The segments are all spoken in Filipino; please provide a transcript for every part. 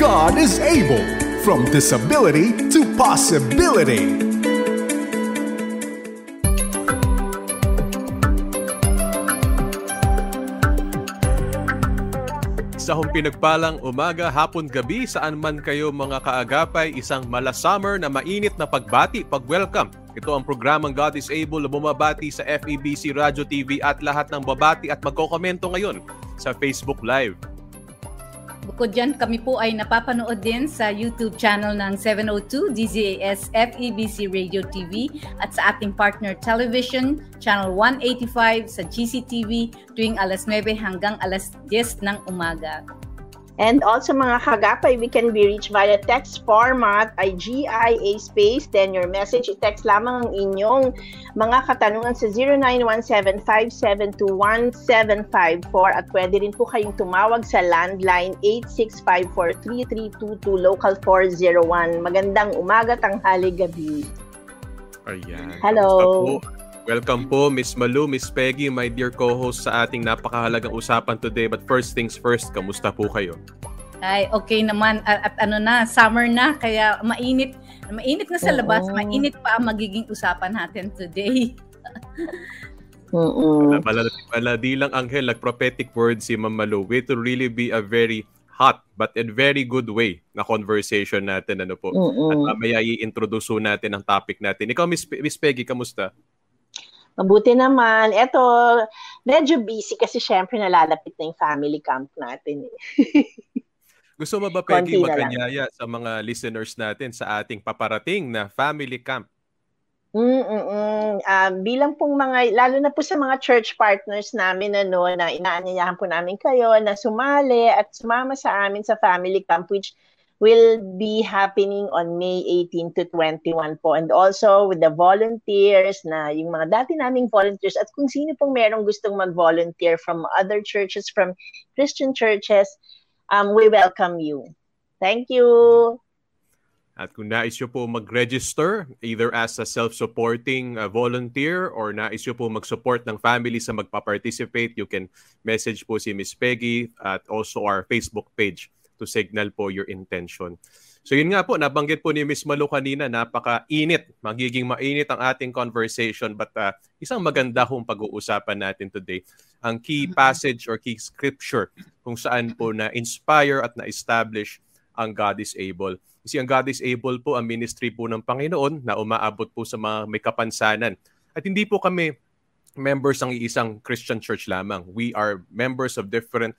God is able. From disability to possibility. Sa pinagpalang umaga, hapon, gabi, saan man kayo mga kaagapay, isang mala-summer na mainit na pagbati, pag-welcome. Ito ang programang God is Able na bumabati sa FEBC Radio TV at lahat ng babati at magkokomento ngayon sa Facebook Live. Bukod dyan, kami po ay napapanood din sa YouTube channel ng 702 DZAS FEBC Radio TV at sa ating partner television, channel 185 sa GCTV tuwing alas 9 hanggang alas 10 ng umaga. And also mga kagapay, we can be reached via text format ay GIA space, then your message, i-text lamang ang inyong mga katanungan sa 0917-572-1754 at pwede rin po kayong tumawag sa landline 8654-3322 local 401. Magandang umaga, tanghali, gabi. Ayan. Hello. Welcome po, Miss Malu, Miss Peggy, my dear co-host sa ating napakahalagang usapan today. But first things first, kamusta po kayo? Ay, okay naman. At ano na, summer na, kaya mainit na sa labas. Mainit pa ang magiging usapan natin today. Di lang Angel, prophetic word si Ma'am Malu. It will really be a very hot but in very good way na conversation natin. Ano po? At mamaya i-introduce natin ang topic natin. Ikaw, Miss Peggy, kamusta? Mabuti naman. Eto, medyo busy kasi syempre nalalapit na yung family camp natin. Gusto mo ba, Peggy, magkanyaya sa mga listeners natin sa ating paparating na family camp? Bilang pong mga, lalo na po sa mga church partners namin na inaanyayahan po namin kayo na sumali at sumama sa amin sa family camp, which will be happening on May 18 to 21 po. And also with the volunteers na yung mga dati naming volunteers at kung sino pong merong gustong mag-volunteer from other churches, from Christian churches, we welcome you. Thank you. At kung nais nyo po mag-register either as a self-supporting volunteer or nais nyo po mag-support ng family sa magpa-participate, you can message po si Miss Peggy at also our Facebook page to signal po your intention. So yun nga po, nabanggit po ni Miss Malu kanina, napaka-init, magiging mainit ang ating conversation, but isang maganda hong pag-uusapan natin today. Ang key passage or key scripture kung saan po na-inspire at na-establish ang God is Able. Kasi ang God is Able po, ang ministry po ng Panginoon na umaabot po sa mga may kapansanan. At hindi po kami members ng isang Christian church lamang. We are members of different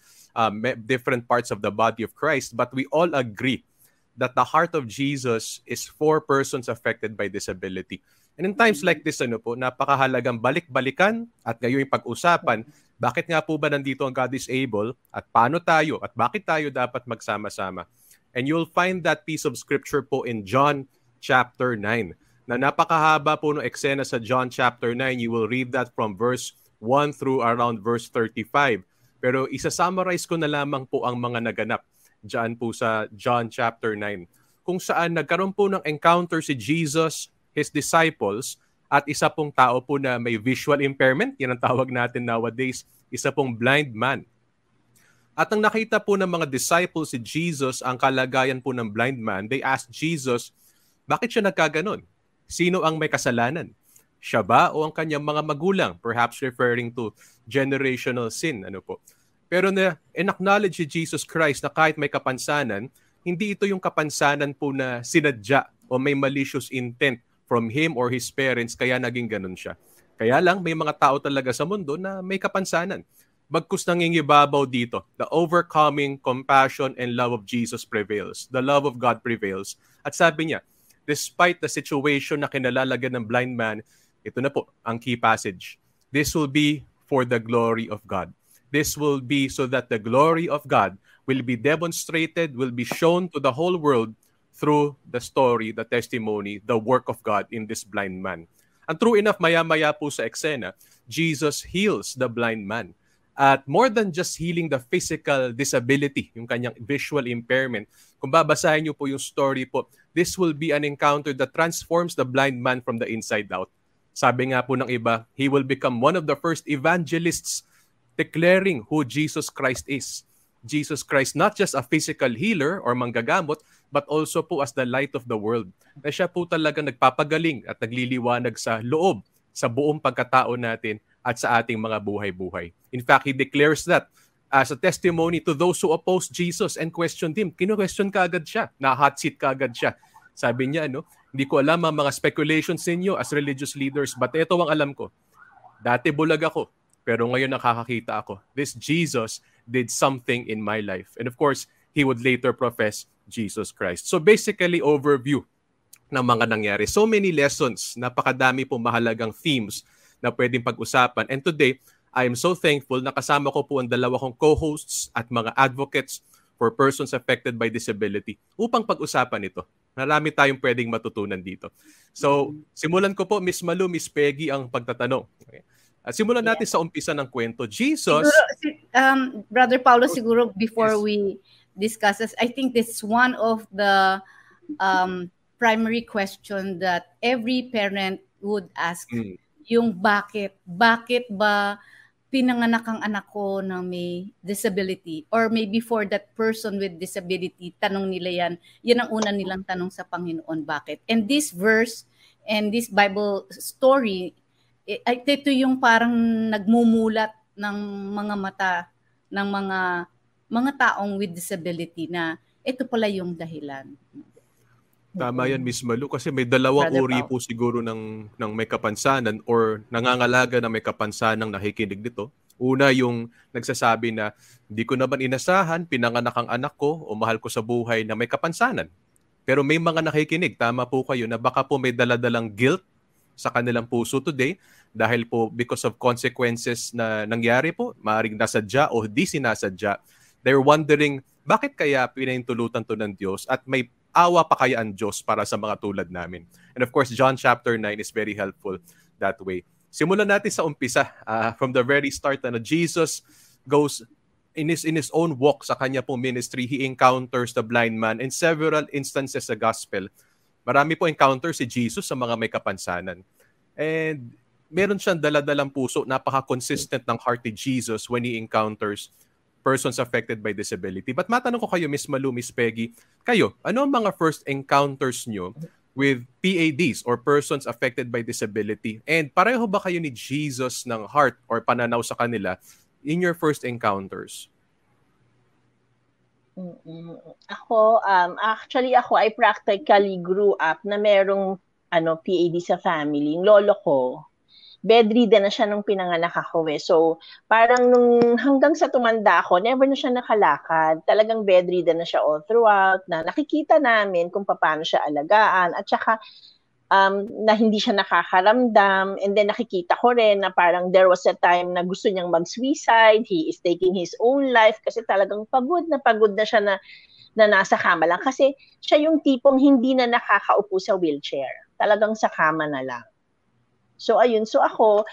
parts of the body of Christ, but we all agree that the heart of Jesus is for persons affected by disability. And in times like this, napakahalagang balik-balikan at ngayon pag-usapan, bakit nga po ba nandito ang God is Able at paano tayo at bakit tayo dapat magsama-sama. And you'll find that piece of scripture po in John chapter 9. Na napakahaba po ng eksena sa John chapter 9. You will read that from verse 1 through around verse 35. Pero isa-summarize ko na lamang po ang mga naganap dyan po sa John chapter 9. Kung saan nagkaroon po ng encounter si Jesus, His disciples, at isa pong tao po na may visual impairment, yan ang tawag natin nowadays, isa pong blind man. At ang nakita po ng mga disciples si Jesus, ang kalagayan po ng blind man, they asked Jesus, bakit siya nagkaganon? Sino ang may kasalanan? Siya ba o ang kanyang mga magulang? Perhaps referring to generational sin. Pero in-acknowledge si Jesus Christ na kahit may kapansanan, hindi ito yung kapansanan po na sinadya o may malicious intent from him or his parents kaya naging ganun siya. Kaya lang may mga tao talaga sa mundo na may kapansanan. Bagkus nangingibabaw dito, the overcoming compassion and love of Jesus prevails. The love of God prevails. At sabi niya, despite the situation na kinalalagyan ng blind man, ito na po ang key passage. This will be for the glory of God. This will be so that the glory of God will be demonstrated, will be shown to the whole world through the story, the testimony, the work of God in this blind man. And true enough, maya-maya po sa eksena, Jesus heals the blind man. At more than just healing the physical disability, yung kanyang visual impairment, kung babasahin niyo po yung story po, this will be an encounter that transforms the blind man from the inside out. Sabi nga po ng iba, he will become one of the first evangelists declaring who Jesus Christ is. Jesus Christ not just a physical healer or manggagamot, but also po as the light of the world. Na siya po talaga nagpapagaling at nagliliwanag sa loob, sa buong pagkatao natin at sa ating mga buhay-buhay. In fact, he declares that as a testimony to those who opposed Jesus and questioned him. Kino-question ka agad siya, na-hot seat ka agad siya. Sabi niya, hindi ko alam ang mga speculations ninyo as religious leaders, but ito ang alam ko. Dati bulag ako, pero ngayon nakakakita ako. This Jesus did something in my life. And of course, he would later profess Jesus Christ. So basically, overview ng mga nangyari. So many lessons, napakadami po mahalagang themes na pwedeng pag-usapan. And today, I am so thankful na kasama ko po ang dalawa kong co-hosts at mga advocates for persons affected by disability upang pag-usapan ito. Marami tayong pwedeng matutunan dito. So, simulan ko po, Miss Malu, Miss Peggy, ang pagtatanong. Okay. Simulan natin sa umpisa ng kwento. Jesus... Siguro, Brother Paulo, siguro before we discuss this, I think this is one of the primary question that every parent would ask. Yung bakit? Bakit ba pinanganak ang anak ko na may disability? Or maybe for that person with disability, tanong nila yan. Yan ang una nilang tanong sa Panginoon, bakit? And this verse and this Bible story, ito yung parang nagmumulat ng mga mata ng mga taong with disability na ito pala yung dahilan. Tama yan, Miss Malu, kasi may dalawang uri po siguro ng may kapansanan or nangangalaga na may kapansanang nakikinig dito. Una, yung nagsasabi na hindi ko naman inasahan, pinanganak ang anak ko o mahal ko sa buhay na may kapansanan. Pero may mga nakikinig, tama po kayo, na baka po may daladalang guilt sa kanilang puso today dahil po because of consequences na nangyari po, maaaring nasadya o di sinasadya. They're wondering, bakit kaya pinahintulutan to ng Diyos at may awa pa kaya ang Diyos para sa mga tulad namin? And of course, John chapter 9 is very helpful that way. Simulan natin sa umpisa. From the very start, Jesus goes in his own walk sa kanya pong ministry. He encounters the blind man in several instances sa gospel. Marami po encounter si Jesus sa mga may kapansanan. And meron siyang daladalang puso. Napaka-consistent ng heart ni Jesus when he encounters persons affected by disability. But matanong ko kayo, Miss Malu, Miss Peggy, kayo, ano ang mga first encounters nyo with PADs or persons affected by disability? And pareho ba kayo ni Jesus ng heart or pananaw sa kanila in your first encounters? Ako, actually ako ay practically grew up na merong PAD sa family. Yung lolo ko, bedridden na siya nung pinanganak ako eh. So, parang nung hanggang sa tumanda ako, never na siya nakalakad. Talagang bedridden na siya all throughout, na nakikita namin kung paano siya alagaan. At saka, na hindi siya nakakaramdam. And then nakikita ko rin na parang there was a time na gusto niyang mag-suicide. He is taking his own life kasi talagang pagod na siya na nasa kama lang. Kasi siya yung tipong hindi na nakakaupo sa wheelchair. Talagang sa kama na lang. So ayun, so ako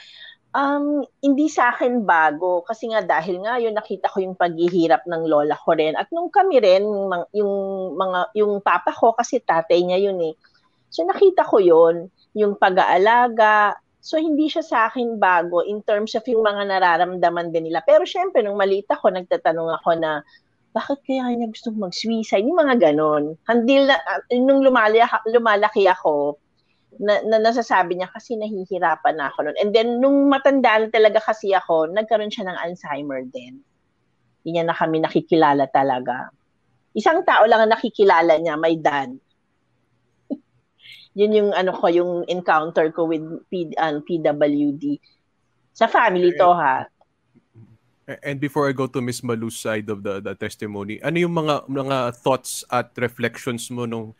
hindi sa akin bago kasi nga dahil nga yun nakita ko yung paghihirap ng lola ko rin at nung kami rin yung papa ko kasi tatay niya yun eh. So nakita ko yun, yung pag-aalaga. So hindi siya sa akin bago in terms of yung mga nararamdaman din nila. Pero syempre nung maliit ako nagtatanong ako na bakit kaya niya gustong mag-suicide? Yung mga ganon. Handil na nung lumalaki ako, na nasasabi niya kasi nahihirapan na ako noon. And then, nung matanda na talaga kasi ako, nagkaroon siya ng Alzheimer din. Hindi niya na kami nakikilala talaga. Isang tao lang ang nakikilala niya, my dad. Yun yung yung encounter ko with PWD. Sa family to, ha? And before I go to Miss Malu's side of the testimony, ano yung mga thoughts at reflections mo nung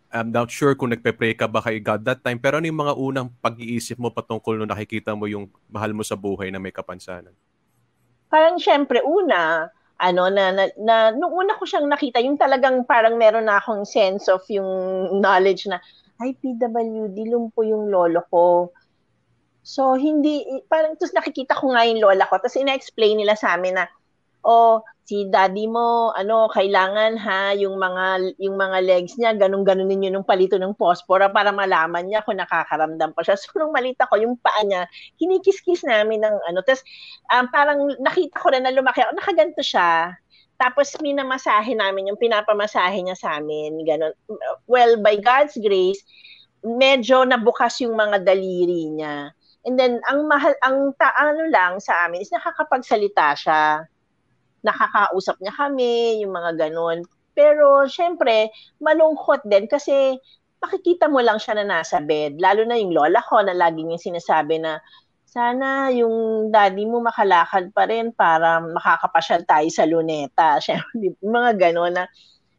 I'm not sure kung nagpe-pray ka ba kay God that time, pero ano yung mga unang pag-iisip mo patungkol nung nakikita mo yung mahal mo sa buhay na may kapansanan? Parang syempre, una, nung una ko siyang nakita, yung talagang parang meron na akong sense of yung knowledge na, ay, PWD, lumpo yung lolo ko. So, parang, tapos nakikita ko nga yung lola ko, tapos ina-explain nila sa amin na, si daddy mo, kailangan ha, yung mga legs niya, ganun-ganun ninyo nung palito ng pospora para malaman niya kung nakakaramdam pa siya. So, nung malita ko, yung paa niya, kinikis-kis namin ng tapos parang nakita ko rin na lumaki ako, nakaganto siya. Tapos minamasahe namin yung pinapamasahe niya sa amin, ganun. Well, by God's grace, medyo nabukas yung mga daliri niya. And then ang ano lang sa amin is nakakapagsalita siya. Nakakausap niya kami, yung mga ganun. Pero syempre, malungkot din kasi makikita mo lang siya na nasa bed. Lalo na yung lola ko na lagi niyang sinasabi na sana yung daddy mo makalakad pa rin para makakapasyal tayo sa Luneta. Syempre, mga gano'n na.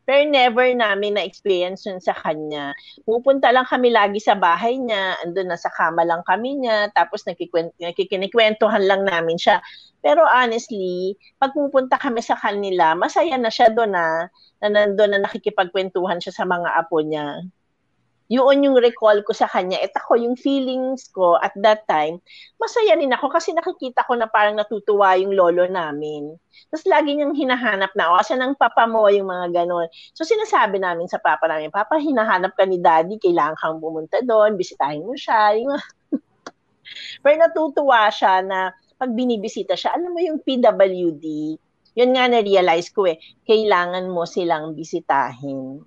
Pero never namin na-experience yun sa kanya. Pupunta lang kami lagi sa bahay niya, andun nasa kama lang kami niya, tapos nakikikwentuhan lang namin siya. Pero honestly, pag pupunta kami sa kanila, masaya na siya doon na nandun na nakikipagkwentuhan siya sa mga apo niya. Yun yung recall ko sa kanya. At ako, yung feelings ko at that time, masaya rin ako kasi nakikita ko na parang natutuwa yung lolo namin. Tapos lagi niyang hinahanap na, asan ang papa mo, yung mga ganon. So sinasabi namin sa papa namin, Papa, hinahanap ka ni daddy, kailangan kang pumunta doon, bisitahin mo siya. Pero natutuwa siya na pag binibisita siya, alam mo yung PWD, yun nga na-realize ko kailangan mo silang bisitahin.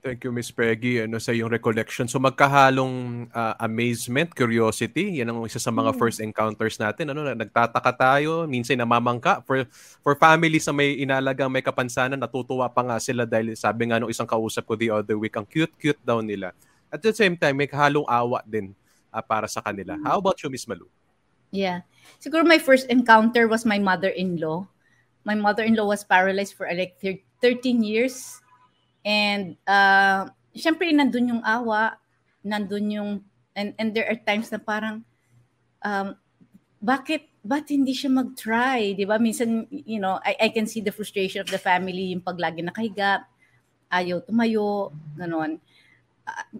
Thank you, Miss Peggy, sa iyong recollection. So magkahalong amazement, curiosity, yan ang isa sa mga first encounters natin. Nagtataka tayo, minsan namamangka. For families na may inalagang may kapansanan, natutuwa pa nga sila dahil sabi nga nung isang kausap ko the other week, ang cute-cute daw nila. At the same time, may kahalong awa din para sa kanila. How about you, Miss Malu? Yeah. Siguro my first encounter was my mother-in-law. My mother-in-law was paralyzed for like 13 years. And syempre nandun yung awa, nandun yung and there are times na parang bakit hindi siya mag-try, 'di ba? Minsan, I can see the frustration of the family, yung paglagi nakahiga, ayaw tumayo, ganon.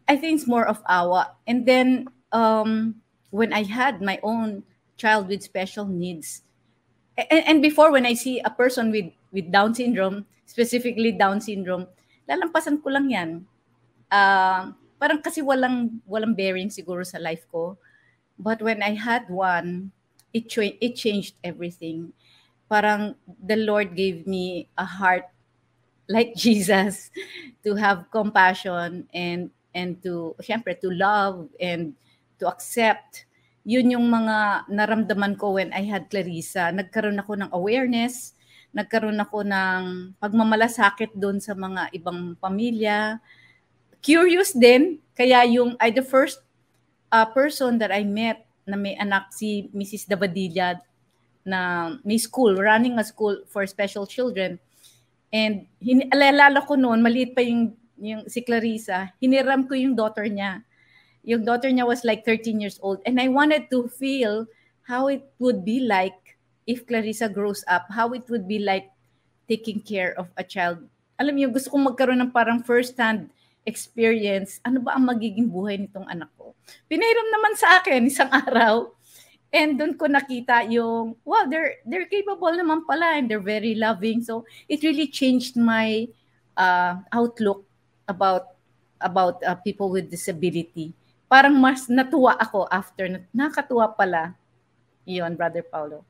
I think it's more of awa. And then when I had my own child with special needs, and before when I see a person with Down syndrome, specifically Down syndrome, lalampasan ko lang yan. Parang kasi walang bearing siguro sa life ko. But when I had one, it changed everything. Parang the Lord gave me a heart like Jesus to have compassion and to, syempre, to love and to accept. Yun yung mga naramdaman ko when I had Clarissa. Nagkaroon ako ng awareness, nagkaroon ako ng pagmamalasakit doon sa mga ibang pamilya. Curious din, kaya the first person that I met na may anak, si Mrs. Davadilla, na may school, running a school for special children. And alala ko noon, maliit pa yung si Clarissa, hiniram ko yung daughter niya. Yung daughter niya was like 13 years old. And I wanted to feel how it would be like if Clarissa grows up, how it would be like taking care of a child. Alam niyo, gusto kong magkaroon ng parang first-hand experience. Ano ba ang magiging buhay nitong anak ko? Pinahiram naman sa akin isang araw. And doon ko nakita yung, wow, they're capable naman pala and they're very loving. So it really changed my outlook about people with disability. Parang mas natuwa ako after. Nakatuwa pala. Yun, Brother Paulo.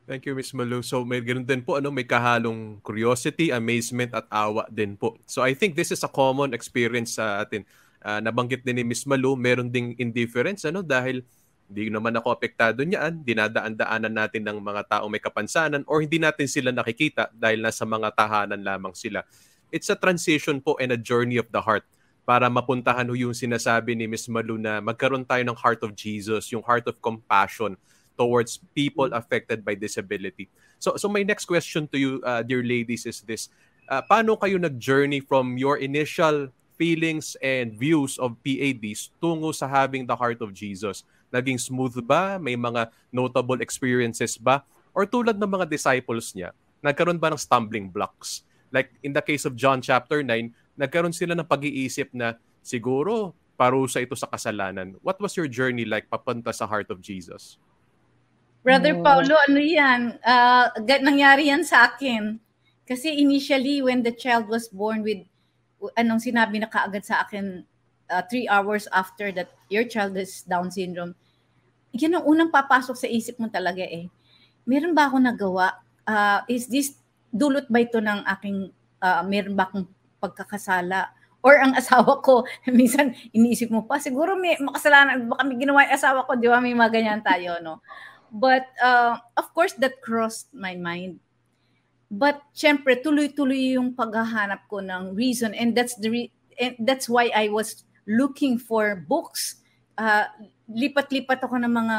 Thank you, Miss Malu. So may ganoon din po, may kahalong curiosity, amazement at awa din po. So I think this is a common experience sa atin. Nabanggit din ni Miss Malu, meron ding indifference dahil hindi naman ako apektado niyan, dinadaan-daanan natin ng mga tao may kapansanan or hindi natin sila nakikita dahil nasa mga tahanan lamang sila. It's a transition po and a journey of the heart para mapuntahan yung sinasabi ni Miss Malu na magkaroon tayo ng heart of Jesus, yung heart of compassion towards people affected by disability. So my next question to you, dear ladies, is this. Paano kayo nag-journey from your initial feelings and views of PADs tungo sa having the heart of Jesus? Naging smooth ba? May mga notable experiences ba? Or tulad ng mga disciples niya, nagkaroon ba ng stumbling blocks? Like in the case of John chapter 9, nagkaroon sila ng pag-iisip na siguro parusa ito sa kasalanan. What was your journey like papunta sa heart of Jesus? Brother Paulo, ano yan? Nangyari yan sa akin. Kasi initially, when the child was born with, sinabi na kaagad sa akin 3 hours after that your child is Down syndrome, yan ang unang papasok sa isip mo talaga Meron ba ako nagawa? is this, dulot ba ito ng aking, meron ba akong pagkakasala? Or ang asawa ko, minsan iniisip mo pa, siguro may makasalanan, baka may ginawa yung asawa ko, di ba? May mga ganyan tayo, no? But, of course, that crossed my mind. But, syempre, tuloy-tuloy yung paghahanap ko ng reason. And that's why I was looking for books. Lipat-lipat ako ng mga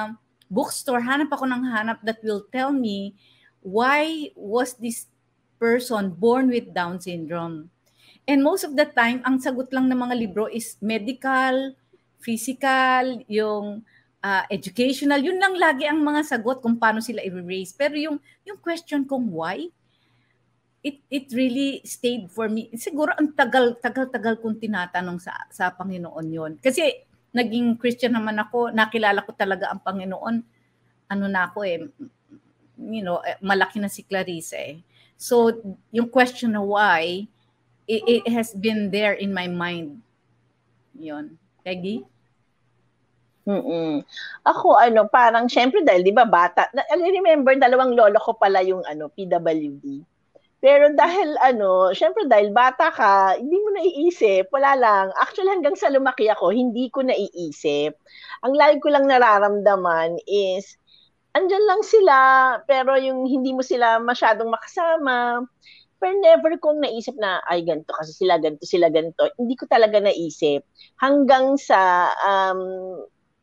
bookstore. Hanap ako ng hanap that will tell me why was this person born with Down syndrome. And most of the time, ang sagot lang ng mga libro is medical, physical, yung educational. Yun lang lagi ang mga sagot kung paano sila i-raise. Pero yung question kung why, it really stayed for me. Siguro ang tagal kong tinatanong sa Panginoon yon. Kasi naging Christian naman ako, nakilala ko talaga ang Panginoon. Ano na ako malaki na si Clarice eh. So, yung question na why, it has been there in my mind. Yun. Peggy? Ako, parang, syempre, dahil, di ba, bata, I remember, 2 lolo ko pala yung, PWD. Pero dahil, syempre, dahil bata ka, hindi mo naiisip, wala lang. Actually, hanggang sa lumaki ako, hindi ko naiisip. Ang lagi ko lang nararamdaman is, andyan lang sila, pero yung hindi mo sila masyadong makasama, pero never kong naisip na, ay, ganito kasi sila, ganito. Hindi ko talaga naisip. Hanggang sa,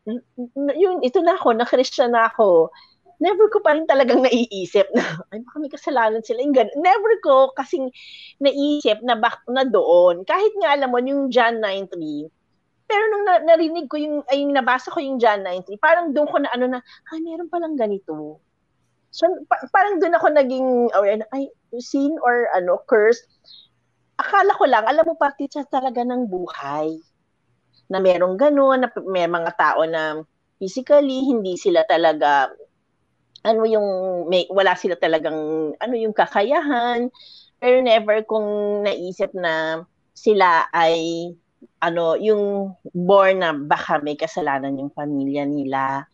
ito na ako, na-Christian na ako, never ko pa rin talagang naiisip na, ay, baka may kasalanan sila. Never ko kasing naisip na doon. Kahit nga, alam mo, yung John 9:3, pero nung narinig ko nabasa ko yung John 9:3, parang doon ko na ay, meron palang ganito. So, parang doon ako naging aware na, ay, sin or curse. Akala ko lang, alam mo, parte siya talaga ng buhay. Na merong gano'n, na may mga tao na physically, hindi sila talaga, wala sila talagang, yung kakayahan. Pero never kong naisip na sila ay, yung born na baka may kasalanan yung pamilya nila.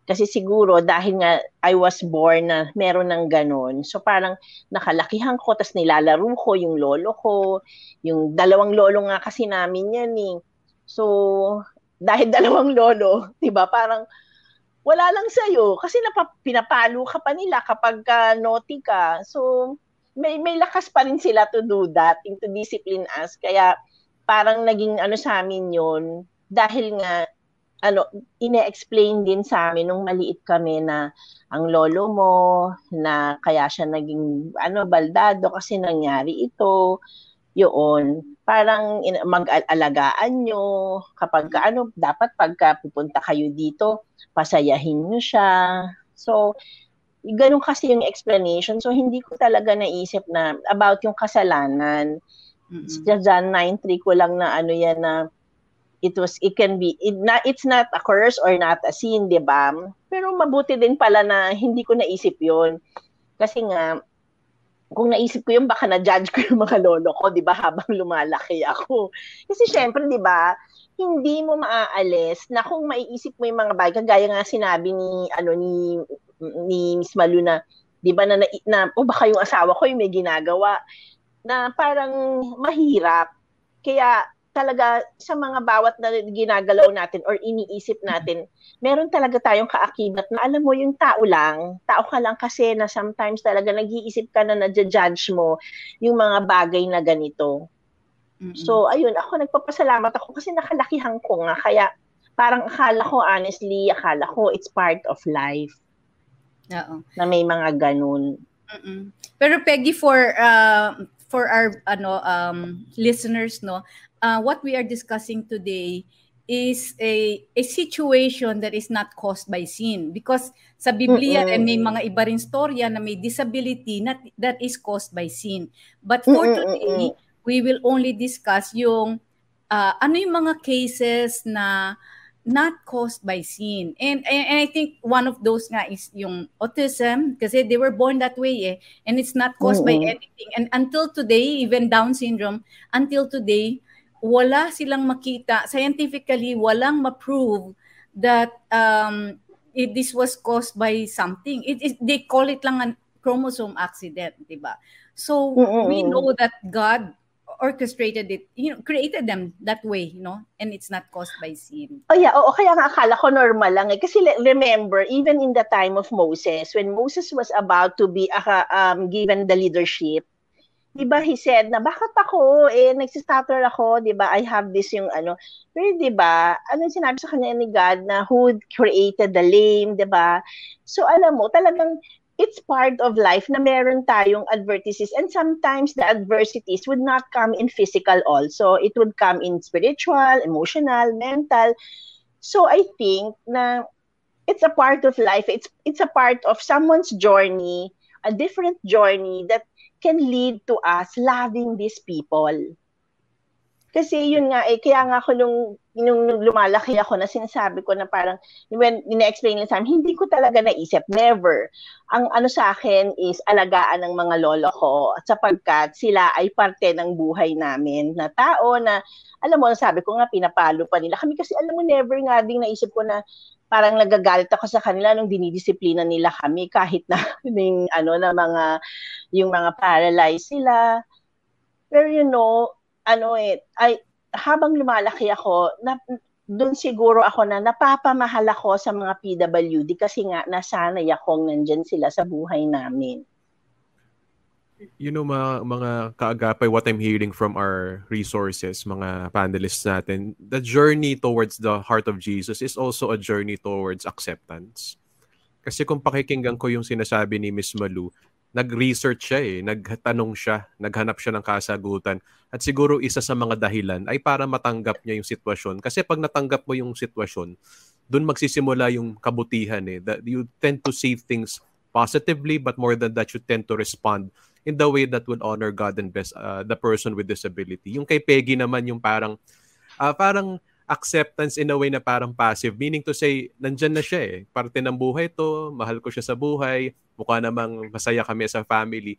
Kasi siguro dahil nga I was born na meron ng ganun. So parang nakalakihan ko, tas nilalaro ko yung lolo ko. Yung 2 lolo nga kasi namin yan eh. So dahil 2 lolo, diba, parang wala lang sa'yo. Kasi pinapalo ka pa nila kapag naughty ka. So may lakas pa rin sila to do that, to discipline us. Kaya parang naging sa amin yun. Dahil nga ine-explain din sa amin nung maliit kami na ang lolo mo na kaya siya naging baldado kasi nangyari ito, yun. Parang mag-alagaan nyo kapag dapat pagka pupunta kayo dito, pasayahin nyo siya. So, ganun kasi yung explanation. So, hindi ko talaga naisip na about yung kasalanan. Sa John 9:3 ko lang na yan na it's not a curse or not a sin, di ba? Pero mabuti din pala na hindi ko naisip yun. Kasi nga, kung naisip ko yun, baka na-judge ko yung mga lolo ko, di ba, habang lumalaki ako. Kasi syempre, di ba, hindi mo maaalis na kung maiisip mo yung mga bagay, kagaya nga sinabi ni Miss Malu na, di ba, na baka yung asawa ko yung may ginagawa, na parang mahirap. Kaya, talaga sa mga bawat na ginagalaw natin or iniisip natin, meron talaga tayong kaakibat na alam mo yung tao ka lang kasi na sometimes talaga nag-iisip ka na nadja-judge mo yung mga bagay na ganito. So, ayun, nagpapasalamat ako kasi nakalakihan ko nga. Kaya parang akala ko it's part of life. Oo. Na may mga ganun. Pero Peggy, for our listeners, no, what we are discussing today is a situation that is not caused by sin, because sa Biblia may mga iba ring storya na may disability that is caused by sin. But for today, we will only discuss yung yung mga cases na not caused by sin. And I think one of those nga is yung autism, kasi they were born that way and it's not caused by anything. And until today, even Down syndrome, until today, wala silang makita, scientifically, walang ma-prove that this was caused by something. They call it lang chromosome accident, di ba? So we know that God orchestrated it, created them that way, and it's not caused by sin. Oh yeah, kaya nga akala ko normal lang eh. Kasi remember, even in the time of Moses, when Moses was about to be given the leadership, diba he said na bakit ako, nagsistutter ako, diba, I have this yung pero diba, sinabi sa kanya ni God na who created the lame, diba? So alam mo, talagang it's part of life na meron tayong adversities, and sometimes the adversities would not come in physical also. It would come in spiritual, emotional, mental. So I think na it's a part of life. It's a part of someone's journey, a different journey that can lead to us loving these people. Kasi yun nga kaya nga ako nung lumalaki ako na sinasabi ko na parang when ina-explain lang sa amin, hindi ko talaga naisip, never. Ang sa akin is alagaan ng mga lolo ko at sapagkat sila ay parte ng buhay namin na tao na, alam mo, sabi ko nga, pinapalo pa nila kami kasi alam mo, never nga din naisip ko na parang nagagalit ako sa kanila nung dinidisiplina nila kami kahit na yung mga paralyzed sila. Pero habang lumalaki ako, doon siguro ako na napapamahal ako sa mga PWD kasi nga nasanay akong nandyan sila sa buhay namin. Mga kaagapay, what I'm hearing from our resources, mga panelists natin, the journey towards the heart of Jesus is also a journey towards acceptance. Kasi kung pakikinggan ko yung sinasabi ni Miss Malu, nag-research siya nagtanong siya, naghanap siya ng kasagutan. At siguro isa sa mga dahilan ay para matanggap niya yung sitwasyon. Kasi pag natanggap mo yung sitwasyon, doon magsisimula yung kabutihan That you tend to see things positively, but more than that, you tend to respond in the way that would honor God and bless the person with disability. Yung kay Peggy naman, yung parang acceptance in a way na parang passive, meaning to say, nandyan na siya parte ng buhay to, mahal ko siya sa buhay, mukha namang masaya kami as a family.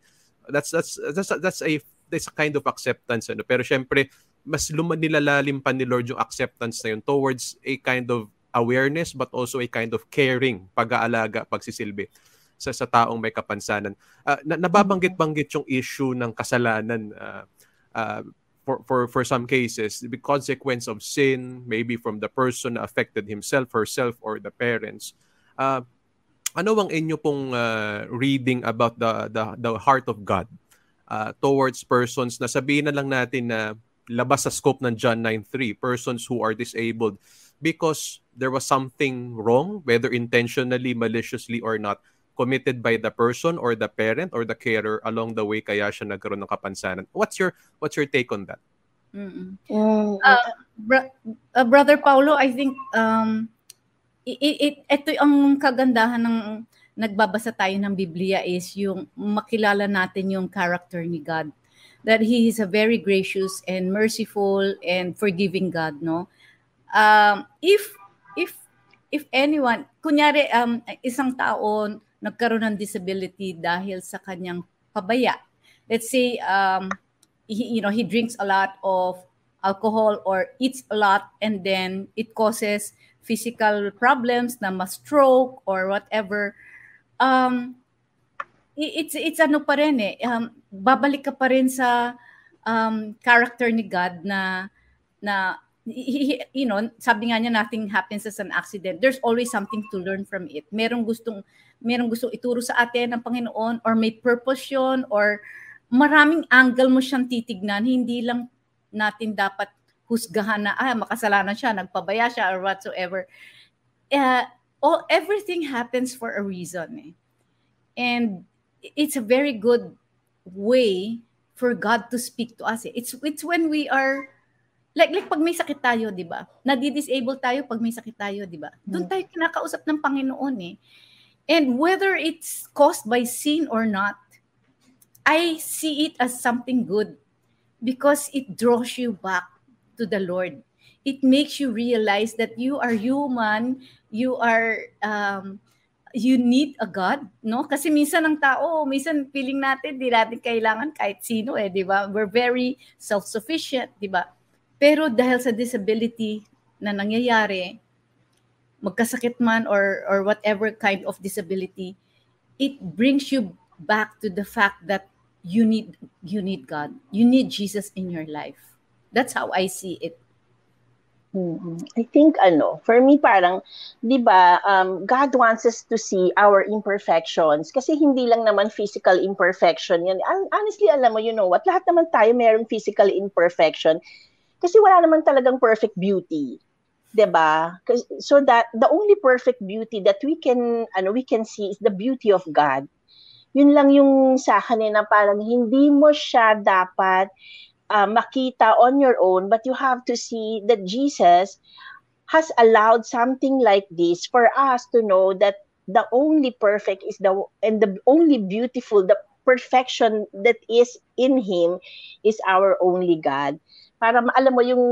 That's a kind of acceptance. Pero syempre, mas nilalalim pa ni Lord yung acceptance na yun towards a kind of awareness, but also a kind of caring, pag-aalaga, pagsisilbi sa taong may kapansanan. Nababanggit-banggit yung issue ng kasalanan for some cases, the consequence of sin, maybe from the person na affected himself, herself, or the parents. Ano ang inyo pong reading about the heart of God towards persons na sabihin na lang natin na labas sa scope ng John 9:3, persons who are disabled because there was something wrong, whether intentionally, maliciously, or not, committed by the person or the parent or the carer along the way, kaya siya nagkaroon ng kapansanan. What's your take on that? Brother Paulo, I think ito ang kagandahan ng nagbabasa tayo ng Biblia is yung makilala natin yung character ni God. That He is a very gracious and merciful and forgiving God, no? If anyone, kunyari isang tao nagkaroon ng disability dahil sa kanyang pabaya. Let's say he drinks a lot of alcohol or eats a lot, and then it causes physical problems na ma-stroke or whatever. It's ano pa rin babalik ka pa rin sa character ni God na sabi nga niya, nothing happens as an accident. There's always something to learn from it. Merong gustong ituro sa atin ng Panginoon, or may purpose yun, or maraming angle mo siyang titignan. Hindi lang natin dapat husgahan na makasalanan siya, nagpabaya siya, or whatsoever. Everything happens for a reason. And it's a very good way for God to speak to us. It's when we are like pag may sakit tayo, 'di ba? Nadi-disable tayo pag may sakit tayo, 'di ba? Doon tayo kinakausap ng Panginoon And whether it's caused by sin or not, I see it as something good because it draws you back to the Lord. It makes you realize that you are human, you need a God, no? Kasi minsan ang tao, minsan feeling natin di natin kailangan kahit sino 'di ba? We're very self-sufficient, 'di ba? Pero dahil sa disability na nangyayari, magkasakit man or whatever kind of disability, it brings you back to the fact that you need God. You need Jesus in your life. That's how I see it. I think for me parang, 'di ba, God wants us to see our imperfections kasi hindi lang naman physical imperfection 'yan. Honestly, alam mo, you know what, lahat naman tayo mayroong physical imperfection kasi wala naman talagang perfect beauty. 'Di ba? So that the only perfect beauty that we can see is the beauty of God. Yun lang yung sa akin na parang hindi mo siya dapat makita on your own, but you have to see that Jesus has allowed something like this for us to know that the only perfect is the only beautiful, the perfection that is in Him is our only God. Para alam mo yung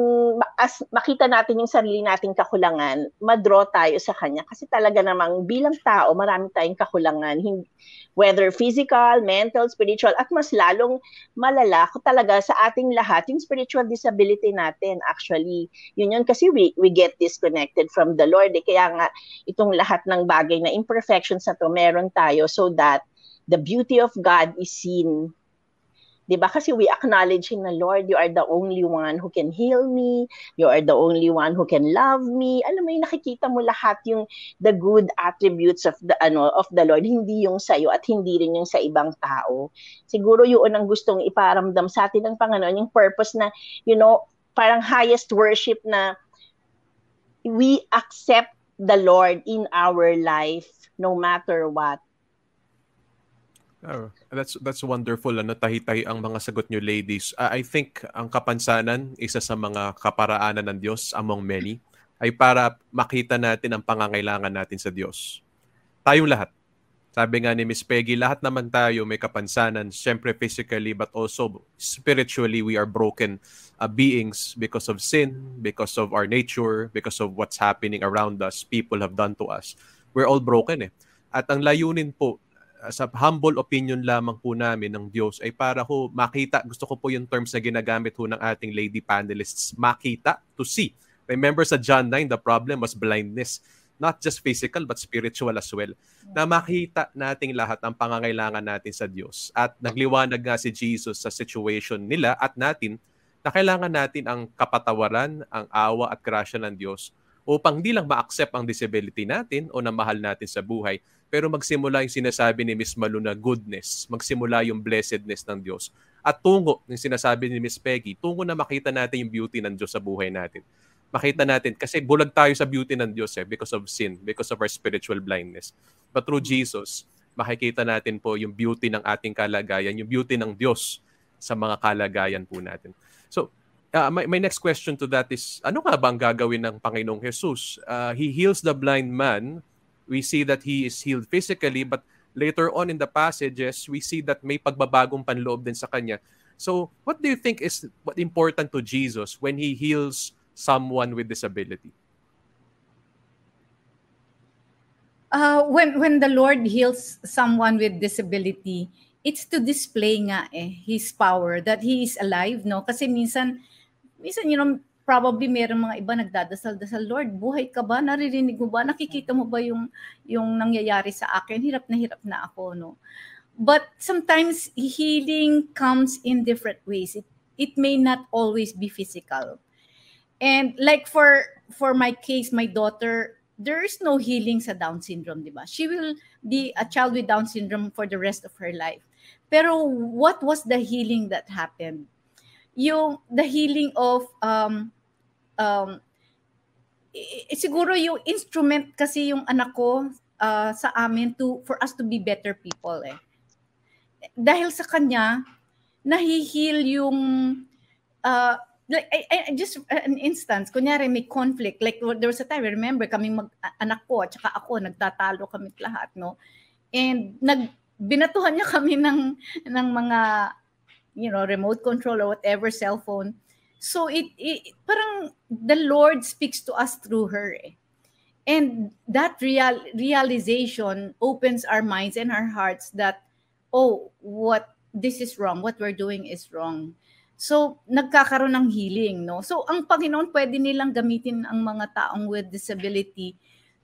makita natin yung sarili nating kakulangan, ma-draw tayo sa Kanya kasi talaga namang bilang tao, marami tayong kakulangan, whether physical, mental, spiritual, at mas lalong malala ko talaga sa ating lahat yung spiritual disability natin. Actually, yun kasi we get disconnected from the Lord. Kaya nga itong lahat ng bagay na imperfections na to meron tayo so that the beauty of God is seen. Diba? Kasi we acknowledge na, Lord, you are the only one who can heal me. You are the only one who can love me. Alam mo, nakikita mo lahat yung the good attributes of the Lord, hindi yung sa'yo at hindi rin yung sa ibang tao. Siguro yun ang gustong iparamdam sa atin ng Panginoon, yung purpose na, parang highest worship na we accept the Lord in our life no matter what. Oh, that's wonderful. Tahi-tahi ang mga sagot nyo, ladies. I think ang kapansanan, isa sa mga kaparaanan ng Diyos among many, ay para makita natin ang pangangailangan natin sa Diyos. Tayong lahat. Sabi nga ni Miss Peggy, lahat naman tayo may kapansanan, syempre physically but also spiritually we are broken beings because of sin, because of our nature, because of what's happening around us, people have done to us. We're all broken eh. At ang layunin po, sa humble opinion lamang po namin ng Diyos ay para ho makita, gusto ko po yung terms na ginagamit ho ng ating lady panelists, makita, to see. Remember sa John 9, the problem was blindness. Not just physical but spiritual as well. Na makita nating lahat ang pangangailangan natin sa Diyos. At nagliwanag nga si Jesus sa situation nila at natin na kailangan natin ang kapatawaran, ang awa at grasya ng Diyos upang di lang ma-accept ang disability natin o na mahal natin sa buhay, pero magsimula yung sinasabi ni Miss Malu na goodness, magsimula yung blessedness ng Diyos. At tungo, yung sinasabi ni Miss Peggy, tungo na makita natin yung beauty ng Diyos sa buhay natin. Makita natin, kasi bulag tayo sa beauty ng Diyos because of sin, because of our spiritual blindness. But through Jesus, makikita natin po yung beauty ng ating kalagayan, yung beauty ng Diyos sa mga kalagayan po natin. So, my next question to that is, ano nga ba ang gagawin ng Panginoong Jesus? He heals the blind man. We see that he is healed physically, but later on in the passages, we see that may pagbabagong panloob din sa kanya. So, what do you think is important to Jesus when he heals someone with disability? When the Lord heals someone with disability, it's to display nga His power, that He is alive, no? Kasi minsan, probably merong mga iba nagdadasal-dasal, Lord, buhay ka ba? Naririnig mo ba? Nakikita mo ba yung nangyayari sa akin? Hirap na ako, no? But sometimes healing comes in different ways. It may not always be physical. And like for my case, my daughter, there is no healing sa Down syndrome, di ba? She will be a child with Down syndrome for the rest of her life. Pero what was the healing that happened? The healing of siguro yung instrument kasi yung anak ko sa amin for us to be better people dahil sa kanya nahi-heal yung like I just an instance, kunyari may conflict, like there was a time I remember kami anak ko at saka ako nagtatalo kami lahat, no, and binatuhan niya kami ng mga remote control or whatever, cell phone. So it parang the Lord speaks to us through her. And that realization opens our minds and our hearts that, this is wrong. What we're doing is wrong. So nagkakaroon ng healing, no? So ang Panginoon pwede nilang gamitin ang mga taong with disability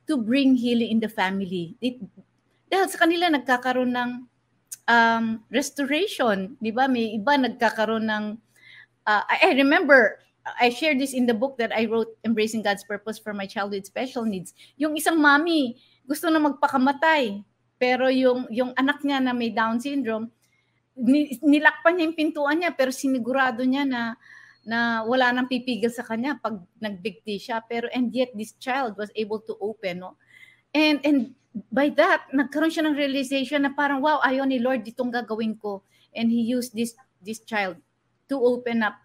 to bring healing in the family. Dahil sa kanila nagkakaroon ng restoration, di ba? May iba nagkakaroon ng, I remember, I shared this in the book that I wrote, Embracing God's Purpose for My Child with Special Needs. Yung isang mami, gusto na magpakamatay, pero yung anak niya na may Down syndrome, nilakpan niya yung pintuan niya, pero sinigurado niya na wala nang pipigil sa kanya pag nagbigti siya. Pero and yet this child was able to open, no? And by that, nagkaroon siya ng realization na parang, wow, ayaw ni Lord, ditong gagawin ko. And He used this child to open up,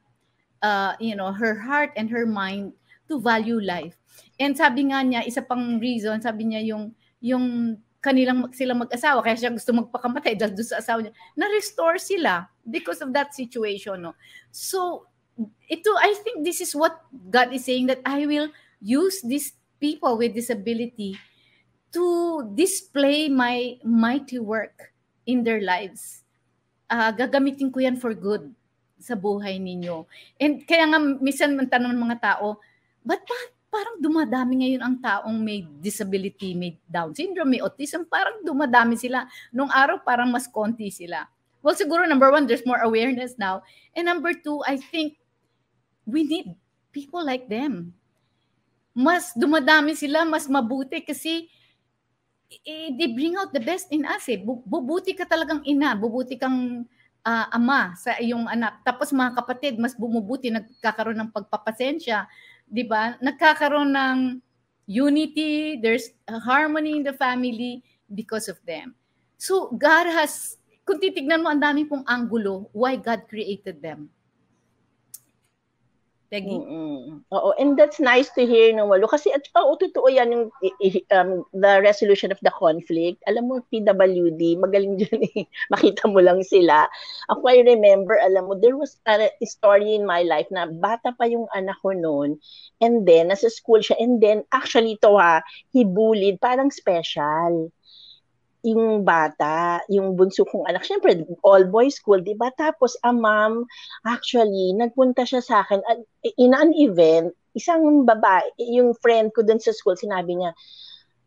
her heart and her mind to value life. And sabi nga niya, isa pang reason, sabi niya yung silang mag-asawa, kaya siya gusto magpakamatay dahil doon sa asawa niya, na-restore sila because of that situation. No? So, I think this is what God is saying, that I will use these people with disability to display my mighty work in their lives. Gagamitin ko yan for good sa buhay ninyo. And kaya nga, minsan tanong ng mga tao, ba't parang dumadami ngayon ang taong may disability, may Down syndrome, may autism, parang dumadami sila. Nung araw, parang mas konti sila. Well, siguro, number one, there's more awareness now. And number two, I think we need people like them. Mas dumadami sila, mas mabuti kasi they bring out the best in us. Bubuti ka talagang ina, bubuti kang ama sa iyong anak. Tapos mga kapatid, mas bumubuti, nagkakaroon ng pagpapasensya, di ba? Nagkakaroon ng unity, there's harmony in the family because of them. So God has, kung titignan mo, ang dami pong anggulo why God created them. Peggy? Oo, and that's nice to hear ng Walo. Kasi totoo yan yung the resolution of the conflict. Alam mo, PWD, magaling dyan eh. Makita mo lang sila. Ako, I remember, alam mo, there was a story in my life na bata pa yung anak ko noon, and then, nasa school siya, and then, actually ito he bullied, parang special. Yung bata, yung bunso kong anak, syempre, all-boys school, di ba? Tapos, ma'am, actually, nagpunta siya sa akin, in an event, isang babae, yung friend ko dun sa school, sinabi niya,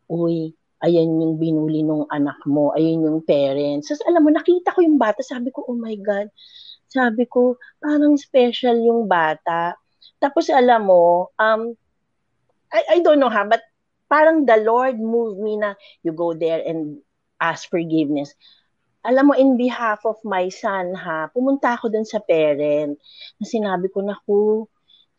uy, ayan yung binuli nung anak mo, ayan yung parents. So, alam mo, nakita ko yung bata, sabi ko, oh my God, sabi ko, parang special yung bata. Tapos, alam mo, I don't know but parang the Lord moved me na, you go there and ask forgiveness. Alam mo, in behalf of my son, pumunta ako dun sa parent, na sinabi ko, naku,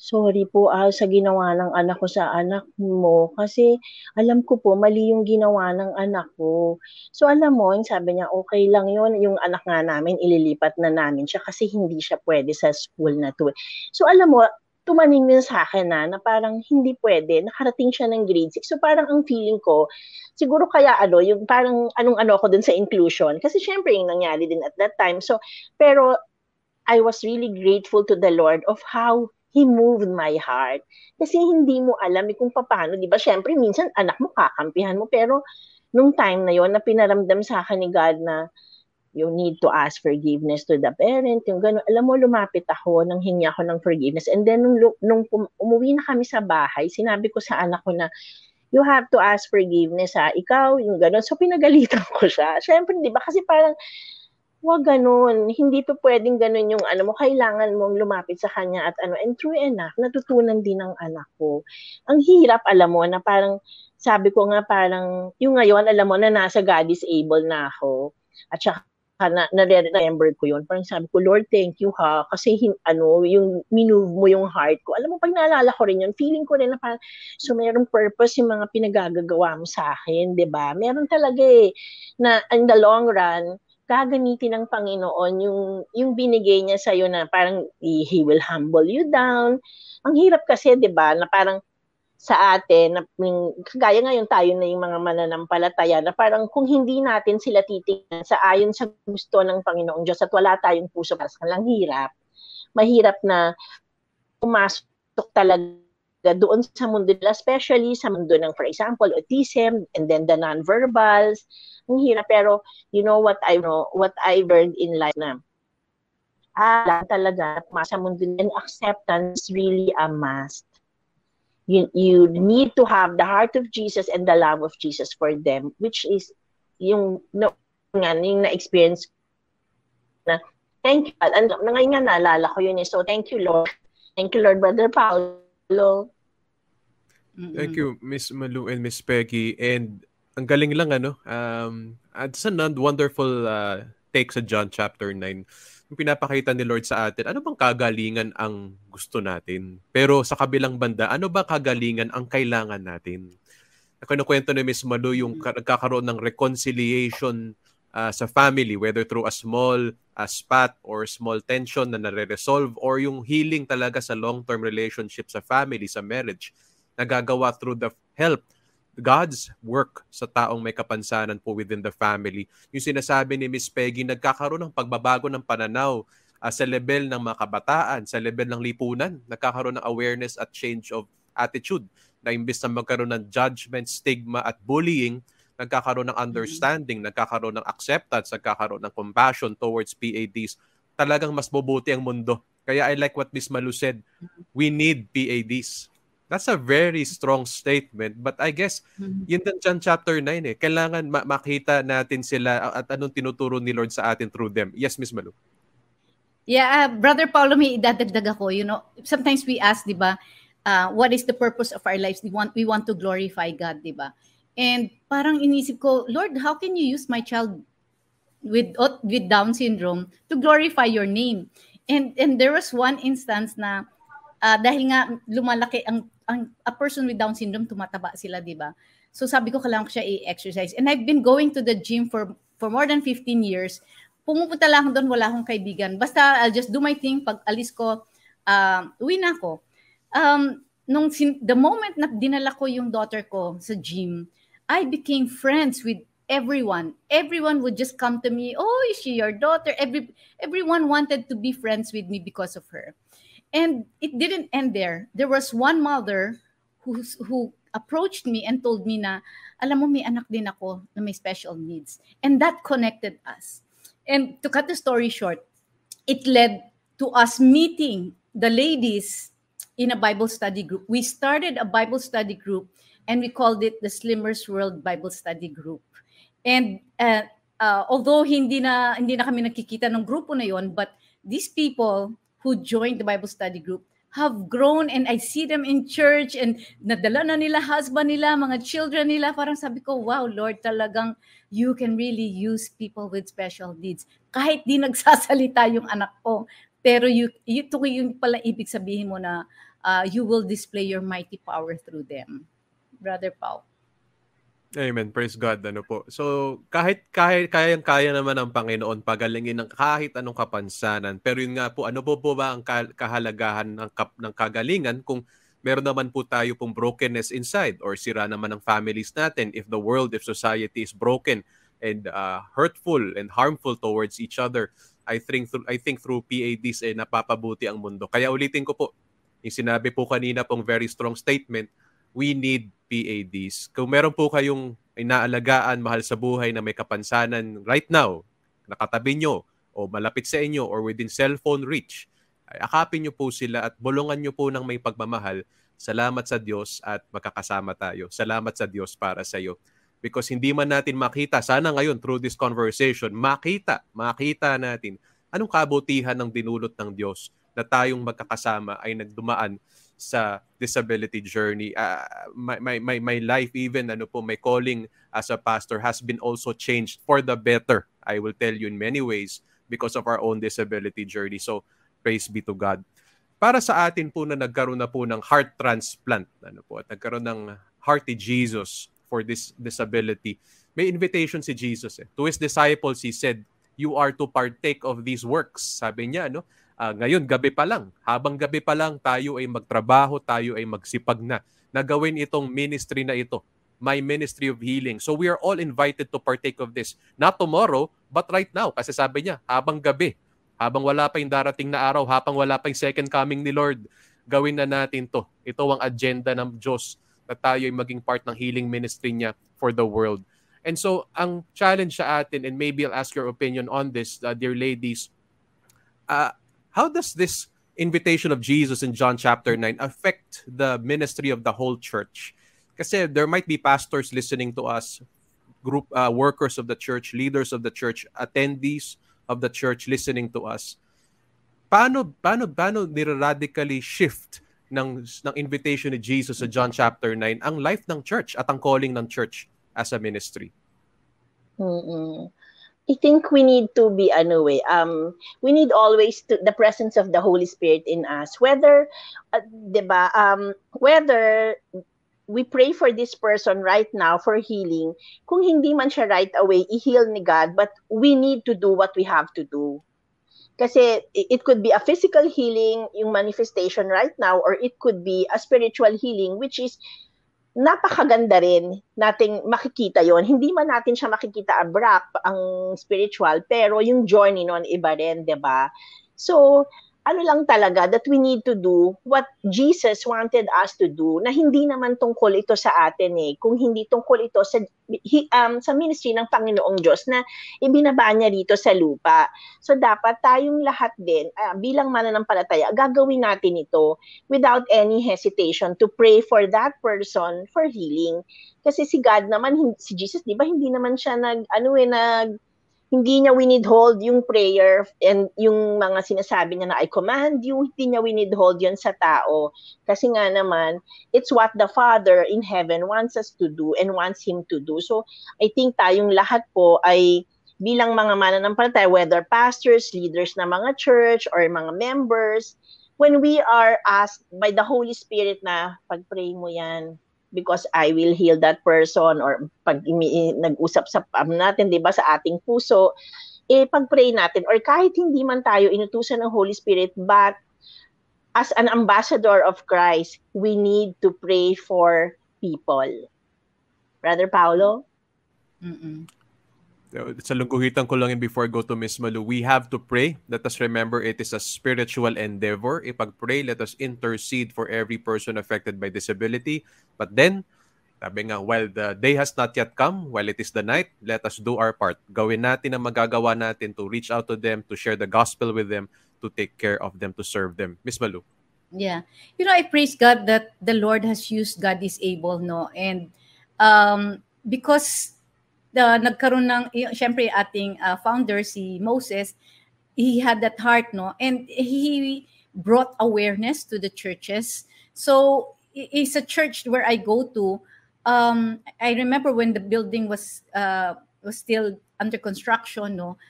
sorry po sa ginawa ng anak ko sa anak mo, kasi alam ko po, mali yung ginawa ng anak ko. So alam mo, sabi niya, okay lang yun, yung anak nga namin, ililipat na namin siya, kasi hindi siya pwede sa school na to. So alam mo, tumaning din sa akin na parang hindi pwede, nakarating siya ng grade 6. So parang ang feeling ko, siguro kaya yung parang anong-ano ako dun sa inclusion. Kasi syempre yung nangyari din at that time. So, pero I was really grateful to the Lord of how He moved my heart. Kasi hindi mo alam kung paano, di ba? Syempre, minsan anak mo, kakampihan mo. Pero nung time na yon na pinaramdam sa akin ni God na you need to ask forgiveness to the parent, yung gano'n. Alam mo, lumapit ako, nang hingi ako ng forgiveness. And then, nung umuwi na kami sa bahay, sinabi ko sa anak ko na, you have to ask forgiveness, ikaw, yung gano'n. So, pinagalitan ko siya. Siyempre, di ba? Kasi parang, wag gano'n. Hindi to pwedeng gano'n yung mo, kailangan mong lumapit sa kanya at and true enough, natutunan din ng anak ko. Ang hirap, alam mo, na parang, sabi ko nga parang, yung ngayon, alam mo, na nasa God is able na ako. At saka, na-remember ko yun. Parang sabi ko, Lord, thank you kasi yung minove mo yung heart ko. Alam mo, pag naalala ko rin yun, feeling ko rin na parang, so mayroong purpose yung mga pinagagagawa mo sa akin, di ba? Meron talaga na in the long run, gagamitin ng Panginoon yung binigay niya sa'yo na parang He will humble you down. Ang hirap kasi, di ba, na parang sa atin, kagaya ngayon tayo na yung mga mananampalataya na parang kung hindi natin sila titingnan sa ayon sa gusto ng Panginoong Diyos at wala tayong puso para sa kanilang mahirap na pumasok talaga doon sa mundo nila, especially sa mundo ng, for example, autism and then the non-verbals. Ang hirap, pero you know what I learned in life na talaga sa mundo and acceptance really a must. You need to have the heart of Jesus and the love of Jesus for them, which is yung na-experience na thank you. Ngayon nga naalala ko yun. So thank you, Lord. Thank you, Lord, Brother Paulo. Thank you, Miss Malu and Miss Peggy. And ang galing lang, it's a wonderful take sa John chapter 9. Yung pinapakita ni Lord sa atin, ano bang kagalingan ang gusto natin? Pero sa kabilang banda, ano ba kagalingan ang kailangan natin? Kinukwento ni Miss Malu yung nagkakaroon ng reconciliation sa family, whether through a small spat or small tension na nare-resolve, or yung healing talaga sa long-term relationship sa family, sa marriage, nagagawa through the help, God's work sa taong may kapansanan po within the family. Yung sinasabi ni Miss Peggy, nagkakaroon ng pagbabago ng pananaw sa level ng mga kabataan, sa level ng lipunan, nagkakaroon ng awareness at change of attitude, na imbes na magkaroon ng judgment, stigma at bullying, nagkakaroon ng understanding, nagkakaroon ng acceptance, nagkakaroon ng compassion towards PADs. Talagang mas mabuti ang mundo. Kaya I like what Miss Malu said, we need PADs. That's a very strong statement, but I guess yun din John chapter 9 kailangan makita natin sila at anong tinuturo ni Lord sa atin through them. Yes, Miss Malu. Yeah, Brother Paulo, may idadagdag ako. Sometimes we ask, di ba, what is the purpose of our lives? We want to glorify God, di ba? And parang inisip ko, Lord, how can you use my child with Down syndrome to glorify your name? And there was one instance na dahil nga lumalaki a person with Down syndrome, tumataba sila, di ba? So sabi ko, kailangan ko siya i-exercise. And I've been going to the gym for more than 15 years. Pumupunta lang doon, wala akong kaibigan. Basta I'll just do my thing. Pag alis ko, uwi na ako. The moment na dinala ko yung daughter ko sa gym, I became friends with everyone. Everyone would just come to me, oh, is she your daughter? Everyone wanted to be friends with me because of her. And it didn't end there. There was one mother who approached me and told me na, alam mo, may anak din ako na may special needs. And that connected us. And to cut the story short, it led to us meeting the ladies in a Bible study group. We started a Bible study group and we called it the Slimmers World Bible Study Group. And although hindi na kami nakikita ng grupo na yon, but these people who joined the Bible study group have grown, and I see them in church, and nadala na nila husband nila, mga children nila. Parang sabi ko, wow, Lord, talagang you can really use people with special needs. Kahit di nagsasalita yung anak ko, pero yung pala ibig sabihin mo na you will display your mighty power through them. Brother Pao. Amen. Praise God. So, kaya naman ng Panginoon pagalingin ng kahit anong kapansanan. Pero yun nga po, ano po ba ang kahalagahan ng kagalingan kung meron naman po tayo pong brokenness inside or sira naman ng families natin, if society is broken and hurtful and harmful towards each other. I think through PADs napapabuti ang mundo. Kaya ulitin ko po, yung sinabi po kanina pong very strong statement, we need PADs. Kung meron po kayong inaalagaan, mahal sa buhay na may kapansanan right now, nakatabi nyo o malapit sa inyo or within cellphone reach, ay akapin nyo po sila at bulungan nyo po ng may pagmamahal. Salamat sa Diyos at magkakasama tayo. Salamat sa Diyos para sa iyo. Because hindi man natin makita, sana ngayon through this conversation, makita natin anong kabutihan ng dinulot ng Diyos na tayong magkakasama ay nagdumaan sa disability journey. My life, even my calling as a pastor has been also changed for the better. I will tell you in many ways because of our own disability journey. So praise be to God. Para sa atin po na nagkaroon na po ng heart transplant, at nagkaroon ng Hearty Jesus for this disability, may invitation si Jesus. To his disciples, he said, you are to partake of these works. Sabi niya, ngayon, habang gabi pa lang, tayo ay magtrabaho, tayo ay magsipag na gawin itong ministry na ito, my ministry of healing. So we are all invited to partake of this. Not tomorrow, but right now. Kasi sabi niya, habang gabi, habang wala pa yung darating na araw, habang wala pa yung second coming ni Lord, gawin na natin to. Ito ang agenda ng Diyos na tayo ay maging part ng healing ministry niya for the world. And so, ang challenge sa atin, and maybe I'll ask your opinion on this, dear ladies, how does this invitation of Jesus in John chapter 9 affect the ministry of the whole church? Kasi there might be pastors listening to us, group workers of the church, leaders of the church, attendees, of the church listening to us, paano nira-radically shift ng invitation ni Jesus sa John chapter 9 ang life ng church at ang calling ng church as a ministry? I think we need to be we need always the presence of the Holy Spirit in us, whether whether we pray for this person right now for healing, kung hindi man siya right away i-heal ni God, but we need to do what we have to do. Kasi it could be a physical healing, yung manifestation right now, or it could be a spiritual healing, which is napakaganda rin nating makikita yon. Hindi man natin siya makikita abrupt, ang spiritual, pero yung journey nun iba rin, diba? So, ano lang talaga, that we need to do what Jesus wanted us to do, na hindi naman tungkol ito sa atin kung hindi tungkol ito sa ministry ng Panginoong Diyos na ibinaba niya rito sa lupa. So dapat tayong lahat din, bilang mananampalataya, gagawin natin ito without any hesitation to pray for that person for healing. Kasi si God naman, si Jesus, di ba, hindi naman siya hindi niya winidhold yung prayer and yung mga sinasabi niya na I command you, hindi niya winidhold yun sa tao. Kasi nga naman, it's what the Father in heaven wants us to do and wants Him to do. So, I think tayong lahat po ay bilang mga mananampalataya, whether pastors, leaders na mga church, or mga members, when we are asked by the Holy Spirit na pag-pray mo yan, because I will heal that person, or pag nag-usap sa natin, di ba, sa ating puso, pag-pray natin, or kahit hindi man tayo inutusan ng Holy Spirit, but as an ambassador of Christ, we need to pray for people. Brother Paulo? Sa lungguhitan ko lang before I go to Miss Malu, we have to pray. Let us remember it is a spiritual endeavor. Ipag-pray, let us intercede for every person affected by disability. But then, sabi nga, while the day has not yet come, while it is the night, let us do our part. Gawin natin ang magagawa natin to reach out to them, to share the gospel with them, to take care of them, to serve them. Miss Malu? Yeah. I praise God that the Lord has used God is able, no? And because nagkaroon ng, syempre ating founder, si Moses, he had that heart, no? And he brought awareness to the churches. So, it's a church where I go to. I remember when the building was still under construction, no?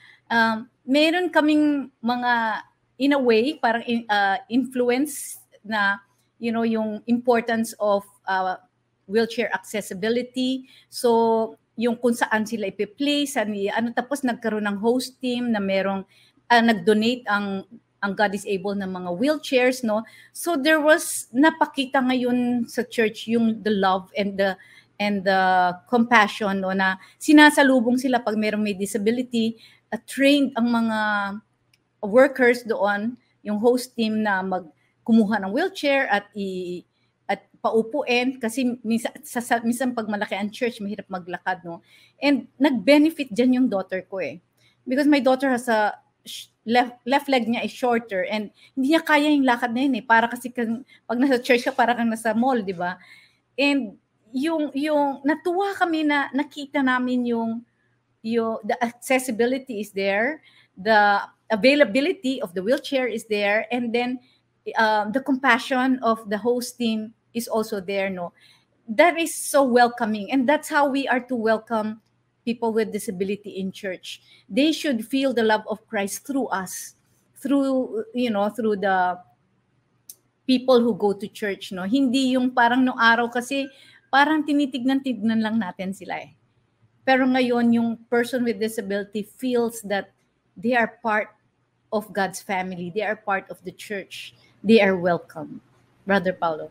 Meron kaming mga, in a way, parang influence na, yung importance of wheelchair accessibility. So, yung kung saan sila ipi-place, tapos nagkaroon ng host team na merong nag-donate ang God is able ng mga wheelchairs, no? So there was, napakita ngayon sa church yung the love and the compassion, no, na sinasalubong sila pag merong may disability, trained ang mga workers doon, yung host team na kumuha ng wheelchair at paupuin, kasi minsan pag malaki ang church, mahirap maglakad, no? And nag-benefit dyan yung daughter ko because my daughter has a left leg niya is shorter and hindi niya kaya yung lakad na yun para kasi pag nasa church ka, para kang nasa mall, di ba? And yung natuwa kami na nakita namin yung the accessibility is there, the availability of the wheelchair is there, and then the compassion of the host team is also there, no? That is so welcoming, and that's how we are to welcome people with disability in church. They should feel the love of Christ through us, through the people who go to church, no? Hindi yung parang nung araw kasi parang tinitignan lang natin sila Pero ngayon yung person with disability feels that they are part of God's family. They are part of the church. They are welcome. Brother Paulo.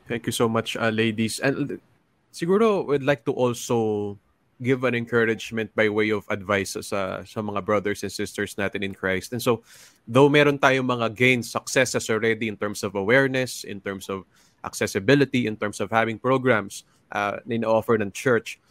Thank you so much, ladies. And siguro we'd like to also give an encouragement by way of advice sa mga brothers and sisters natin in Christ. And so, though meron tayong mga gains, successes already in terms of awareness, in terms of accessibility, in terms of having programs na ina-offer ng church,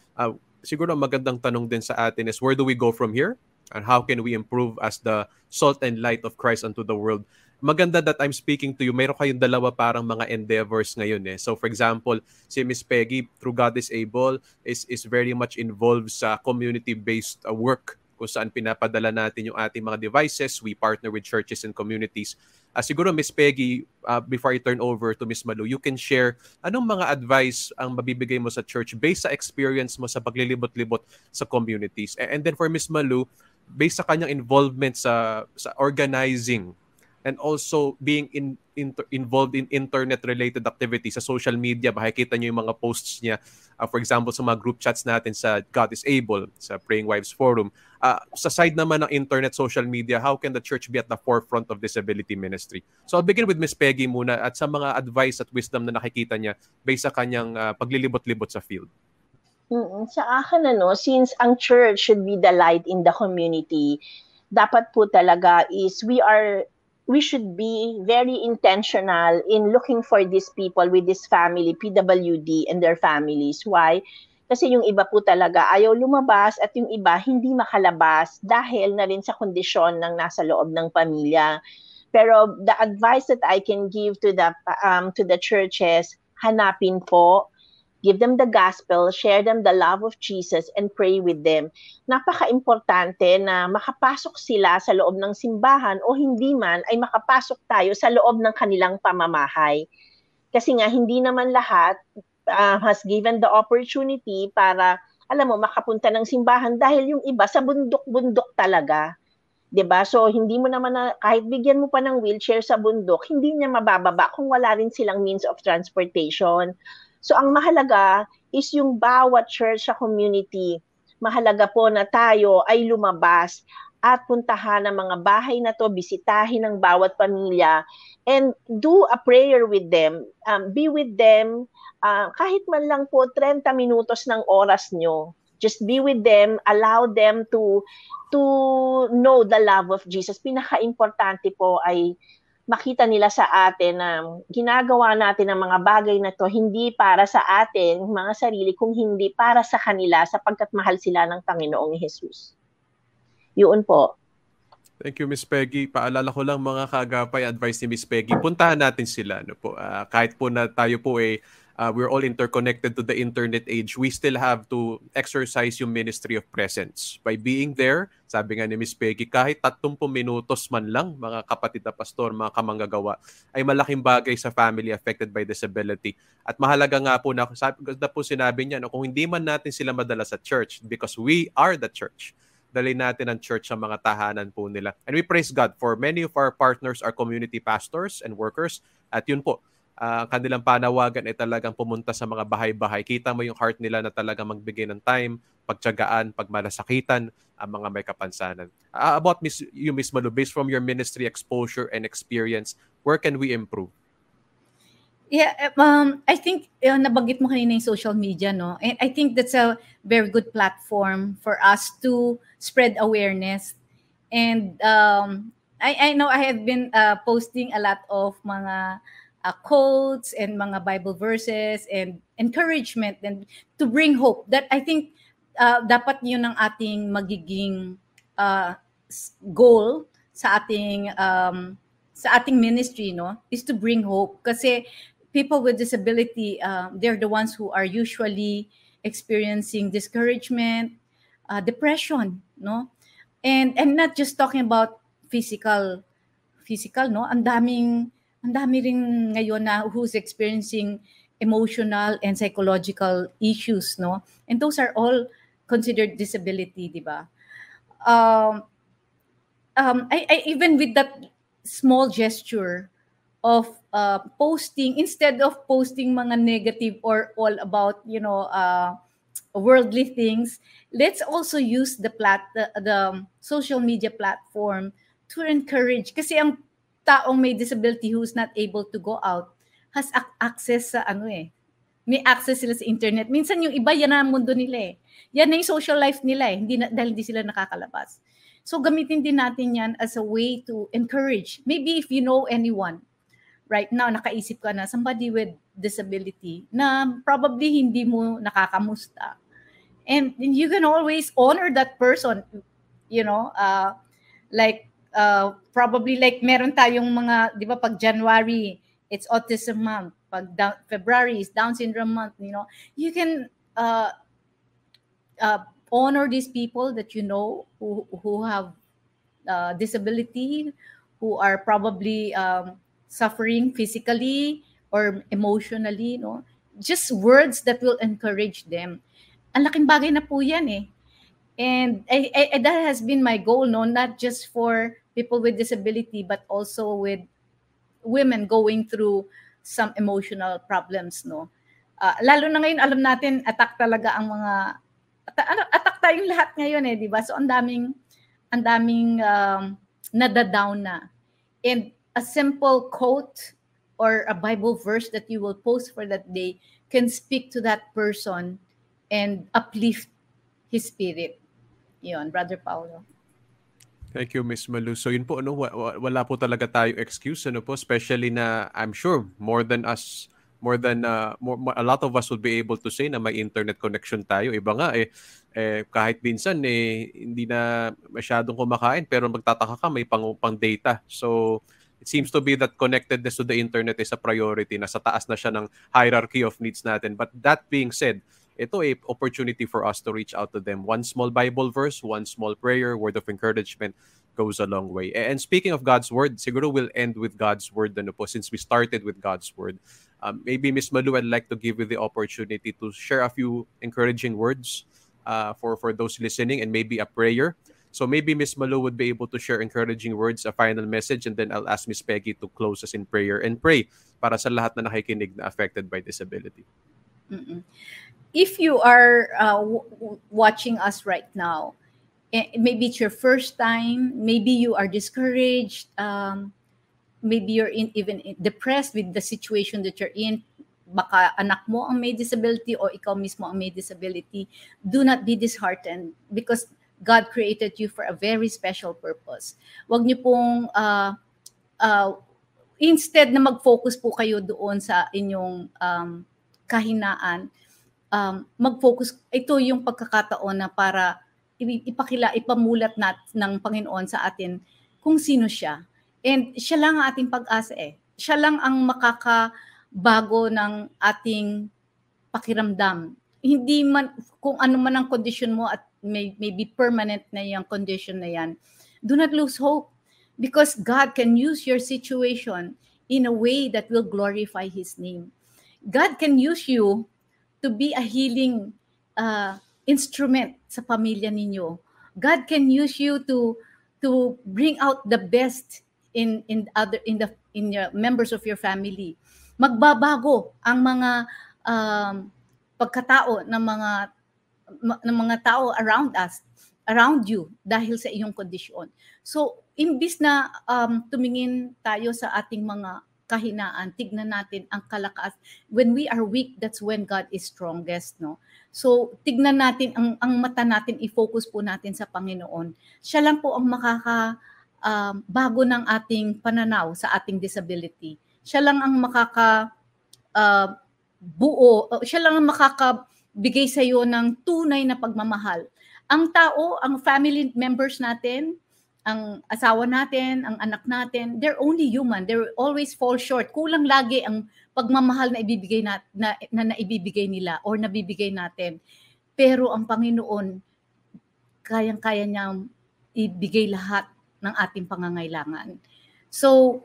siguro magandang tanong din sa atin is, where do we go from here? And how can we improve as the salt and light of Christ unto the world? Maganda that I'm speaking to you. Mayroon kayong dalawa parang mga endeavors ngayon So for example, si Miss Peggy, through God is Able, is very much involved sa community-based work kung saan pinapadala natin yung ating mga devices. We partner with churches and communities. Siguro, Miss Peggy, before I turn over to Miss Malu, you can share anong mga advice ang mabibigay mo sa church based sa experience mo sa paglilibot-libot sa communities. And then for Miss Malu, based sa kanyang involvement sa organizing and also being involved in internet-related activities sa social media, makikita niyo yung mga posts niya, for example, sa mga group chats natin sa God is Able, sa Praying Wives Forum. Sa side naman ng internet, social media, how can the church be at the forefront of disability ministry? So I'll begin with Miss Peggy muna at sa mga advice at wisdom na nakikita niya based sa kanyang paglilibot-libot sa field. Sa akin, since ang church should be the light in the community, dapat po talaga is we should be very intentional in looking for these people with this family, PWD and their families. Why? Kasi yung iba po talaga ayaw lumabas at yung iba hindi makalabas dahil na rin sa kondisyon ng nasa loob ng pamilya. Pero the advice that I can give to the churches, hanapin po, give them the gospel, share them the love of Jesus, and pray with them. Napaka-importante na makapasok sila sa loob ng simbahan o hindi man ay makapasok tayo sa loob ng kanilang pamamahay. Kasi nga, hindi naman lahat has given the opportunity para, makapunta ng simbahan dahil yung iba sa bundok-bundok talaga. 'Di ba? So, hindi mo naman kahit bigyan mo pa ng wheelchair sa bundok, hindi niya mabababa kung wala rin silang means of transportation. So, ang mahalaga is yung bawat church sa community. Mahalaga po na tayo ay lumabas at puntahan ang mga bahay na to, bisitahin ang bawat pamilya, and do a prayer with them. Be with them, kahit man lang po 30 minutos ng oras nyo. Just be with them, allow them to know the love of Jesus. Pinaka-importante po ay makita nila sa atin na ginagawa natin ang mga bagay na to hindi para sa atin, mga sarili, kung hindi para sa kanila sapagkat mahal sila ng Panginoong Jesus. Yun po. Thank you, Miss Peggy. Paalala ko lang mga kaagapay, advice ni Miss Peggy, puntahan natin sila. Kahit po na tayo po we're all interconnected to the internet age, we still have to exercise yung ministry of presence. By being there, sabi nga ni Miss Peggy, kahit 30 minutos man lang, mga kapatid na pastor, mga kamanggagawa, ay malaking bagay sa family affected by disability. At mahalaga nga po na po sinabi niya, kung hindi man natin sila madala sa church, because we are the church, dalhin natin ang church sa mga tahanan po nila. And we praise God for many of our partners are community pastors and workers. At yun po, kanilang panawagan ay talagang pumunta sa mga bahay-bahay. Kita mo yung heart nila na talagang magbigay ng time, pagtiyagaan, pagmalasakitan, ang mga may kapansanan. About Miss Malu, based from your ministry exposure and experience, where can we improve? Yeah, I think nabanggit mo kanina yung social media, no? And I think that's a very good platform for us to spread awareness. And I know I have been posting a lot of mga quotes and mga Bible verses and encouragement and to bring hope. That I think dapat yun ang ating magiging goal sa ating ministry, no, is to bring hope. Kasi people with disability, they're the ones who are usually experiencing discouragement, depression, no, and not just talking about physical, no, ang dami rin ngayon na who's experiencing emotional and psychological issues, no? And those are all considered disability, di ba? I even with that small gesture of posting, instead of posting mga negative or all about, worldly things, let's also use the social media platform to encourage. Kasi ang taong may disability who's not able to go out has access sa may access sila sa internet. Minsan yung iba, yan na ang mundo nila eh. Yan na yung social life nila eh, dahil hindi sila nakakalabas. So gamitin din natin yan as a way to encourage. Maybe if you know anyone right now, nakaisip ka na somebody with disability na probably hindi mo nakakamusta. And you can always honor that person, probably like meron tayong mga, di ba, pag January, it's Autism Month. Pag February is Down Syndrome Month, you can honor these people that you know who have disability, who are probably suffering physically or emotionally, no? Just words that will encourage them. Ang laking bagay na po yan eh. And that has been my goal, no? Not just for people with disability, but also with women going through some emotional problems, no? Lalo na ngayon, alam natin, attack talaga ang mga, attack tayong lahat ngayon eh, di ba? So ang daming nadadown na. And a simple quote or a Bible verse that you will post for that day can speak to that person and uplift his spirit. Yun, Brother Paulo. Thank you, Miss Malu. So yun po, ano, wala po talaga tayong excuse, ano po, especially na I'm sure more than a lot of us would be able to say na may internet connection tayo. Iba nga kahit minsan hindi na masyadong kumakain pero magtataka ka may pang data. So it seems to be that connectedness to the internet is a priority. Nasa taas na siya ng hierarchy of needs natin. But that being said, ito ay opportunity for us to reach out to them. One small Bible verse, one small prayer, word of encouragement goes a long way. And speaking of God's word, siguro we'll end with God's word ano po, since we started with God's word. Maybe Miss Malu, I'd like to give you the opportunity to share a few encouraging words for those listening and maybe a prayer. So maybe Miss Malu would be able to share encouraging words, a final message, and then I'll ask Miss Peggy to close us in prayer and pray para sa lahat na nakikinig na affected by disability. Mm-mm. If you are watching us right now, maybe it's your first time, maybe you are discouraged, maybe you're even depressed with the situation that you're in, baka anak mo ang may disability or ikaw mismo ang may disability, do not be disheartened because God created you for a very special purpose. Huwag niyo pong, instead na mag-focus po kayo doon sa inyong kahinaan, mag-focus, ito yung pagkakataon na para ipamulat ng Panginoon sa atin kung sino siya. And siya lang ang ating pag-asa eh. Siya lang ang makakabago ng ating pakiramdam. Hindi man, kung ano man ang condition mo at maybe permanent na yung condition na yan, do not lose hope because God can use your situation in a way that will glorify His name. God can use you to be a healing instrument sa pamilya ninyo. God can use you to bring out the best in your members of your family. Magbabago ang mga pagkatao ng mga tao around you dahil sa iyong kondisyon. So, imbis na tumingin tayo sa ating mga kahinaan, tignan natin ang kalakas. When we are weak, that's when God is strongest, no? So, tignan natin, ang mata natin, i-focus po natin sa Panginoon. Siya lang po ang bago ng ating pananaw sa ating disability. Siya lang ang siya lang ang makakabigay sa iyo ng tunay na pagmamahal. Ang tao, ang family members natin, ang asawa natin, ang anak natin, they're only human. They always fall short. Kulang lagi ang pagmamahal na ibibigay na naibibigay nila or nabibigay natin. Pero ang Panginoon, kayang-kaya niyang ibigay lahat ng ating pangangailangan. So,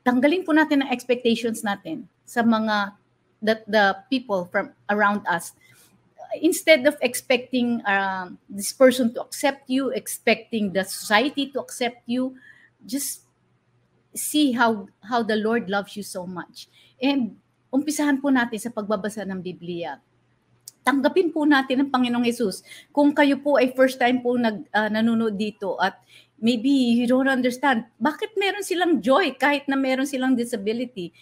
tanggalin po natin ang expectations natin sa mga the people from around us. Instead of expecting this person to accept you, expecting the society to accept you, just see how the Lord loves you so much. And umpisahan po natin sa pagbabasa ng Biblia. Tanggapin po natin ang Panginoong Jesus. Kung kayo po ay first time po nanonood dito at maybe you don't understand, bakit meron silang joy kahit na meron silang disability?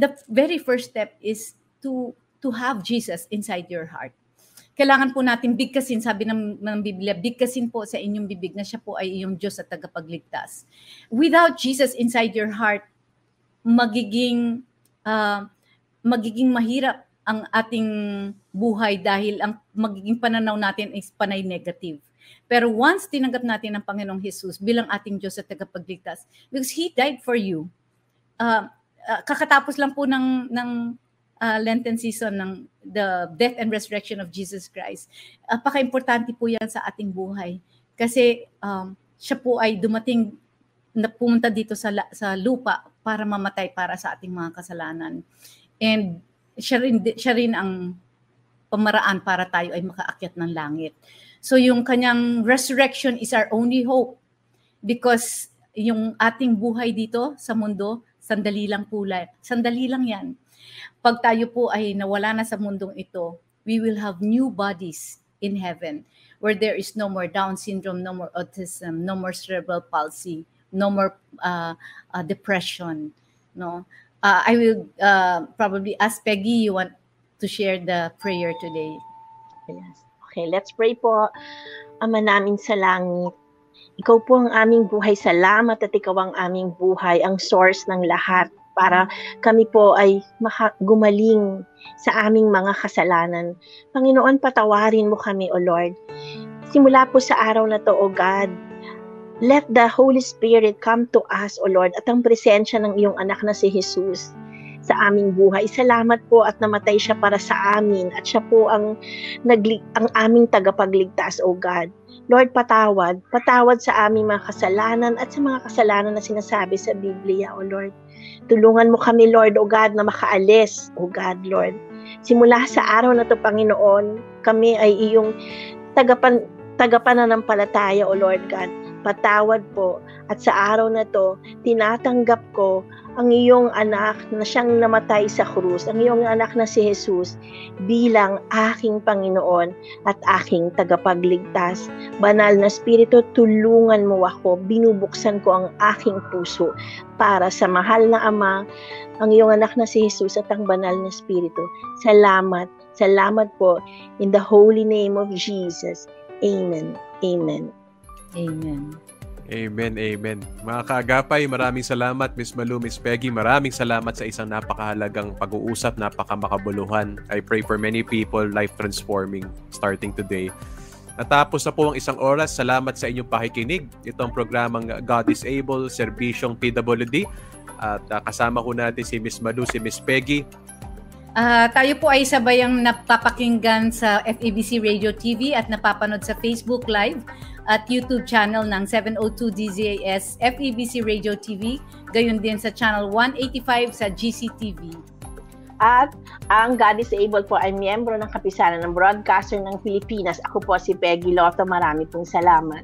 The very first step is to have Jesus inside your heart. Kailangan po natin bigkasin, sabi ng Biblia, bigkasin po sa inyong bibig na siya po ay iyong Diyos at tagapagligtas. Without Jesus inside your heart, magiging mahirap ang ating buhay dahil ang magiging pananaw natin is panay negative. Pero once tinanggap natin ang Panginoong Jesus bilang ating Diyos at tagapagligtas, because He died for you. Kakatapos lang po ng Lenten season ng the death and resurrection of Jesus Christ. Napaka-importante po yan sa ating buhay. Kasi siya po ay dumating na pumunta dito sa lupa para mamatay para sa ating mga kasalanan. And siya rin ang pamaraan para tayo ay makaakyat ng langit. So yung kanyang resurrection is our only hope because yung ating buhay dito sa mundo, sandali lang yan. Pag tayo po ay nawala na sa mundong ito, we will have new bodies in heaven where there is no more Down syndrome, no more autism, no more cerebral palsy, no more depression. No, I will probably ask Peggy, you want to share the prayer today? Yes. Okay, let's pray po. Ama namin sa langit, ikaw po ang aming buhay. Salamat at ikaw ang aming buhay, ang source ng lahat para kami po ay gumaling sa aming mga kasalanan. Panginoon, patawarin mo kami, O Lord. Simula po sa araw na to, O God, let the Holy Spirit come to us, O Lord, at ang presensya ng iyong anak na si Jesus sa aming buhay. Salamat po at namatay siya para sa amin at siya po ang aming tagapagligtas, O God. Lord, patawad sa aming mga kasalanan at sa mga kasalanan na sinasabi sa Biblia, O Lord. Tulungan mo kami, Lord, O God, na makaalis, O God, Lord. Simula sa araw na to, Panginoon, kami ay iyong tagapananampalataya, O Lord God. Patawad po. At sa araw na to, tinatanggap ko ang iyong anak na siyang namatay sa krus, ang iyong anak na si Jesus bilang aking Panginoon at aking tagapagligtas. Banal na Espiritu, tulungan mo ako, binubuksan ko ang aking puso para sa mahal na Ama, ang iyong anak na si Jesus at ang banal na Espiritu. Salamat po in the holy name of Jesus. Amen. Amen. Amen. Amen, amen. Mga kaagapay, maraming salamat Miss Malu, Miss Peggy. Maraming salamat sa isang napakahalagang pag-uusap, napakamakabuluhan. I pray for many people, life transforming starting today. Natapos na po ang isang oras. Salamat sa inyong pakikinig. Ito ang programang God is Able, Serbisyong PWD. At kasama ko natin si Miss Malu, si Miss Peggy. Tayo po ay sabayang napapakinggan sa FEBC Radio TV at napapanood sa Facebook Live at YouTube channel ng 702 DZAS FEBC Radio TV, gayon din sa channel 185 sa GCTV. At ang God is Able po ay miyembro ng kapisanan ng broadcaster ng Pilipinas. Ako po si Peggy Lotto. Marami pong salamat.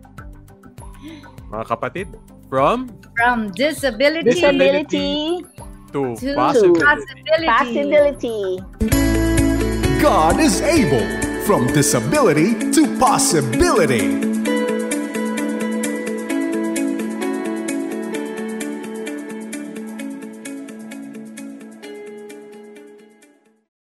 Mga kapatid, from disability to possibility. God is able. From disability to possibility.